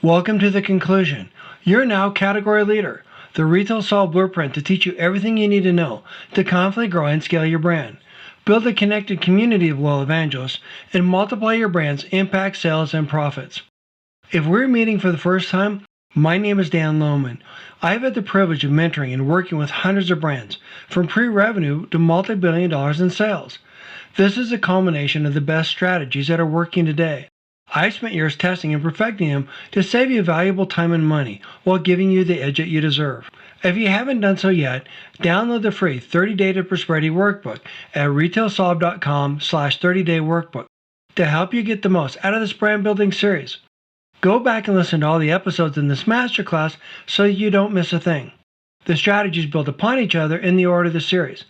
Welcome to the conclusion. You're now category leader, the Retail Solve Blueprint to teach you everything you need to know to confidently grow and scale your brand. Build a connected community of loyal evangelists and multiply your brand's impact, sales, and profits. If we're meeting for the first time, my name is Dan Lohman. I've had the privilege of mentoring and working with hundreds of brands, from pre-revenue to multi-billion dollars in sales. This is a culmination of the best strategies that are working today. I spent years testing and perfecting them to save you valuable time and money while giving you the edge that you deserve. If you haven't done so yet, download the free 30-Day to Prosperity Workbook at retailsolve.com/30-day workbook to help you get the most out of this brand building series. Go back and listen to all the episodes in this masterclass so you don't miss a thing. The strategies build upon each other in the order of the series.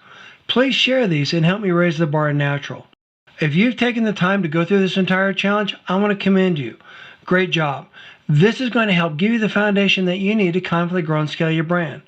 Please share these and help me raise the bar in natural. If you've taken the time to go through this entire challenge, I want to commend you. Great job. This is going to help give you the foundation that you need to confidently grow and scale your brand.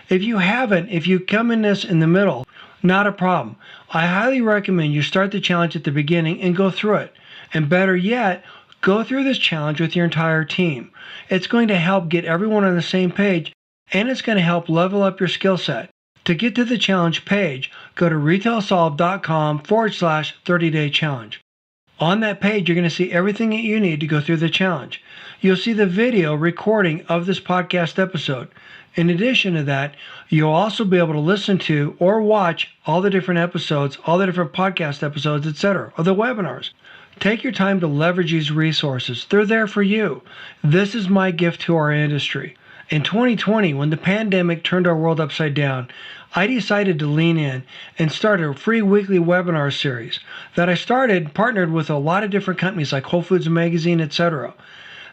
If you haven't, if you come in this in the middle, not a problem. I highly recommend you start the challenge at the beginning and go through it. And better yet, go through this challenge with your entire team. It's going to help get everyone on the same page, and it's going to help level up your skill set. To get to the challenge page, go to retailsolve.com/30-day challenge. On that page, you're going to see everything that you need to go through the challenge. You'll see the video recording of this podcast episode. In addition to that, you'll also be able to listen to or watch all the different episodes, all the different podcast episodes, etc., or the webinars. Take your time to leverage these resources. They're there for you. This is my gift to our industry. In 2020, when the pandemic turned our world upside down, I decided to lean in and start a free weekly webinar series that I partnered with a lot of different companies like Whole Foods Magazine, etc.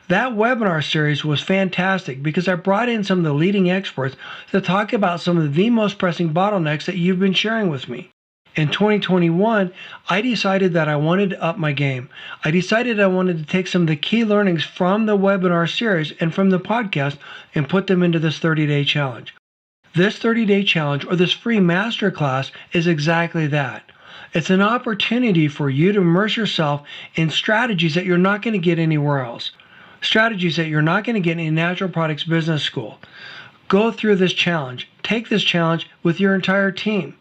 That webinar series was fantastic because I brought in some of the leading experts to talk about some of the most pressing bottlenecks that you've been sharing with me. In 2021, I decided that I wanted to up my game. I decided I wanted to take some of the key learnings from the webinar series and from the podcast and put them into this 30-day challenge. This 30-day challenge, or this free masterclass, is exactly that. It's an opportunity for you to immerse yourself in strategies that you're not going to get anywhere else. Strategies that you're not going to get in Natural Products Business School. Go through this challenge. Take this challenge with your entire team.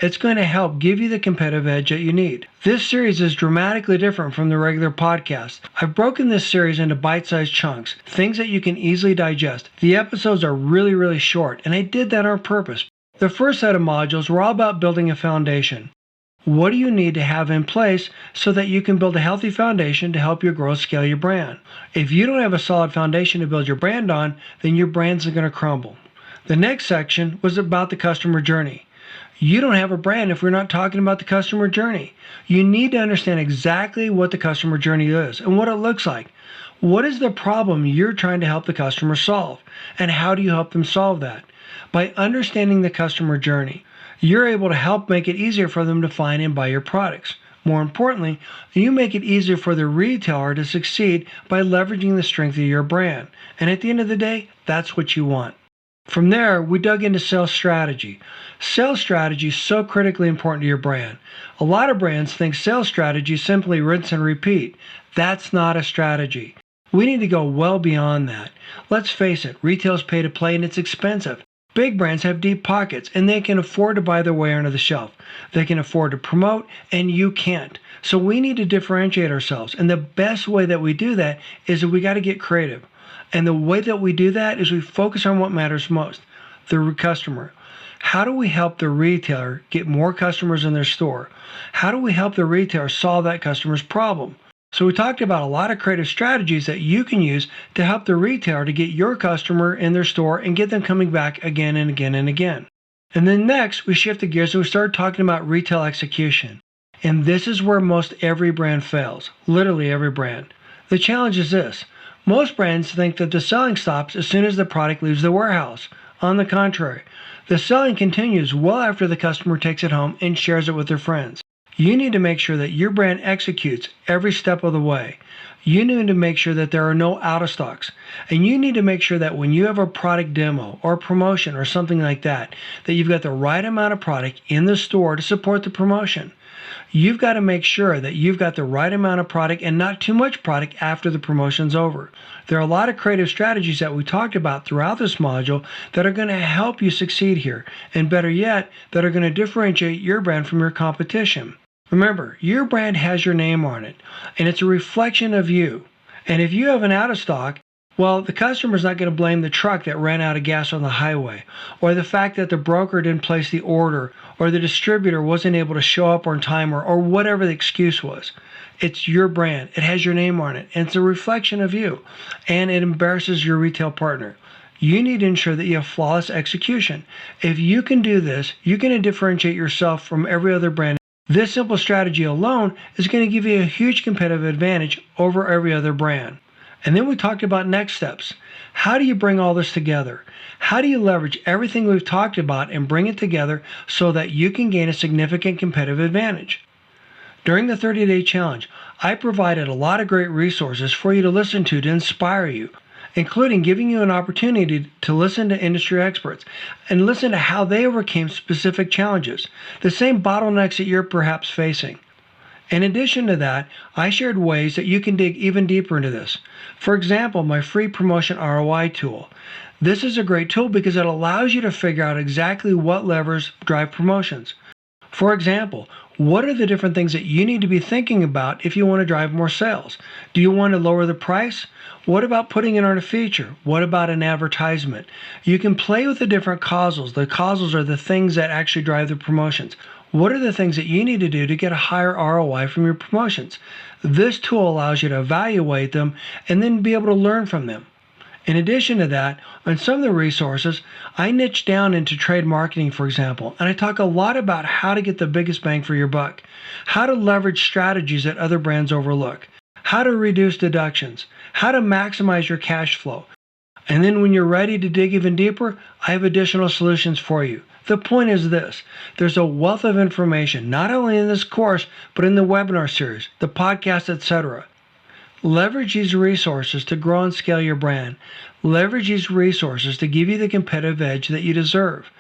It's going to help give you the competitive edge that you need. This series is dramatically different from the regular podcast. I've broken this series into bite-sized chunks, things that you can easily digest. The episodes are really short, and I did that on purpose. The first set of modules were all about building a foundation. What do you need to have in place so that you can build a healthy foundation to help you grow and scale your brand? If you don't have a solid foundation to build your brand on, then your brand's going to crumble. The next section was about the customer journey. You don't have a brand if we're not talking about the customer journey. You need to understand exactly what the customer journey is and what it looks like. What is the problem you're trying to help the customer solve? And how do you help them solve that? By understanding the customer journey, you're able to help make it easier for them to find and buy your products. More importantly, you make it easier for the retailer to succeed by leveraging the strength of your brand. And at the end of the day, that's what you want. From there, we dug into sales strategy. Sales strategy is so critically important to your brand. A lot of brands think sales strategy is simply rinse and repeat. That's not a strategy. We need to go well beyond that. Let's face it, retail's pay to play and it's expensive. Big brands have deep pockets and they can afford to buy their way under the shelf. They can afford to promote and you can't. So we need to differentiate ourselves. And the best way that we do that is that we got to get creative. And the way that we do that is we focus on what matters most, the customer. How do we help the retailer get more customers in their store? How do we help the retailer solve that customer's problem? So we talked about a lot of creative strategies that you can use to help the retailer to get your customer in their store and get them coming back again and again and again. And then next, we shifted gears and we started talking about retail execution. And this is where most every brand fails, literally every brand. The challenge is this. Most brands think that the selling stops as soon as the product leaves the warehouse. On the contrary, the selling continues well after the customer takes it home and shares it with their friends. You need to make sure that your brand executes every step of the way. You need to make sure that there are no out of stocks. And you need to make sure that when you have a product demo or promotion or something like that, that you've got the right amount of product in the store to support the promotion. You've got to make sure that you've got the right amount of product and not too much product after the promotion's over. There are a lot of creative strategies that we talked about throughout this module that are going to help you succeed here, and better yet, that are going to differentiate your brand from your competition. Remember, your brand has your name on it, and it's a reflection of you. And if you have an out of stock, well, the customer's not going to blame the truck that ran out of gas on the highway, or the fact that the broker didn't place the order, or the distributor wasn't able to show up on time, or whatever the excuse was. It's your brand. It has your name on it, and it's a reflection of you, and it embarrasses your retail partner. You need to ensure that you have flawless execution. If you can do this, you're going to differentiate yourself from every other brand. This simple strategy alone is going to give you a huge competitive advantage over every other brand. And then we talked about next steps. How do you bring all this together? How do you leverage everything we've talked about and bring it together so that you can gain a significant competitive advantage? During the 30-day challenge, I provided a lot of great resources for you to listen to inspire you, including giving you an opportunity to listen to industry experts and listen to how they overcame specific challenges, the same bottlenecks that you're perhaps facing. In addition to that, I shared ways that you can dig even deeper into this. For example, my free promotion ROI tool. This is a great tool because it allows you to figure out exactly what levers drive promotions. For example, what are the different things that you need to be thinking about if you want to drive more sales? Do you want to lower the price? What about putting it on a feature? What about an advertisement? You can play with the different causals. The causals are the things that actually drive the promotions. What are the things that you need to do to get a higher ROI from your promotions? This tool allows you to evaluate them and then be able to learn from them. In addition to that, on some of the resources, I niche down into trade marketing, for example, and I talk a lot about how to get the biggest bang for your buck, how to leverage strategies that other brands overlook, how to reduce deductions, how to maximize your cash flow. And then when you're ready to dig even deeper, I have additional solutions for you. The point is this: there's a wealth of information, not only in this course, but in the webinar series, the podcast, etc. Leverage these resources to grow and scale your brand. Leverage these resources to give you the competitive edge that you deserve.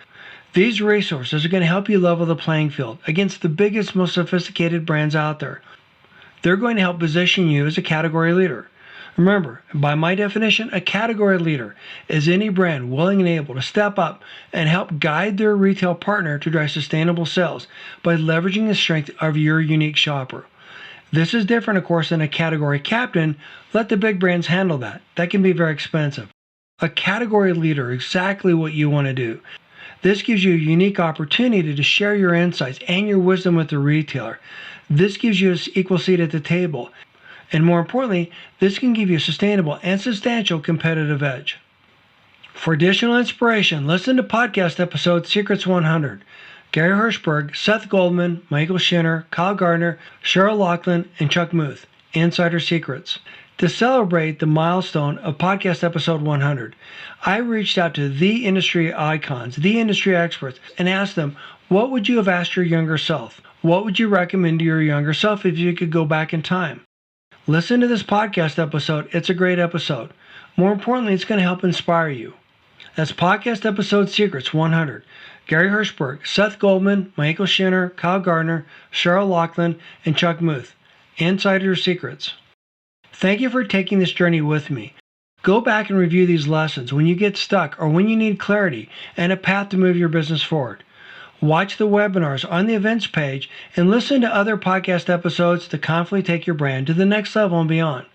These resources are going to help you level the playing field against the biggest, most sophisticated brands out there. They're going to help position you as a category leader. Remember, by my definition, a category leader is any brand willing and able to step up and help guide their retail partner to drive sustainable sales by leveraging the strength of your unique shopper. This is different, of course, than a category captain. Let the big brands handle that. That can be very expensive. A category leader, exactly what you want to do. This gives you a unique opportunity to share your insights and your wisdom with the retailer. This gives you an equal seat at the table. And more importantly, this can give you a sustainable and substantial competitive edge. For additional inspiration, listen to podcast episode Secrets 100. Gary Hirshberg, Seth Goldman, Michael Schinner, Garner, Sheryl and Chuck Muth, Insider Secrets. To celebrate the milestone of podcast episode 100, I reached out to the industry icons, the industry experts, and asked them, what would you have asked your younger self? What would you recommend to your younger self if you could go back in time? Listen to this podcast episode. It's a great episode. More importantly, it's going to help inspire you. That's podcast episode Secrets 100. Gary Hirshberg, Seth Goldman, Michael Schinner, Garner, Sheryl and Chuck Muth. Insider Secrets. Thank you for taking this journey with me. Go back and review these lessons when you get stuck or when you need clarity and a path to move your business forward. Watch the webinars on the events page and listen to other podcast episodes to confidently take your brand to the next level and beyond.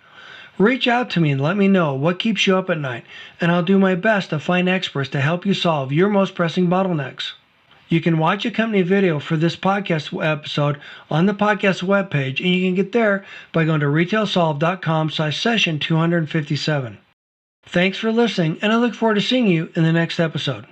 Reach out to me and let me know what keeps you up at night, and I'll do my best to find experts to help you solve your most pressing bottlenecks. You can watch a company video for this podcast episode on the podcast webpage, and you can get there by going to retailsolve.com/session 257. Thanks for listening, and I look forward to seeing you in the next episode.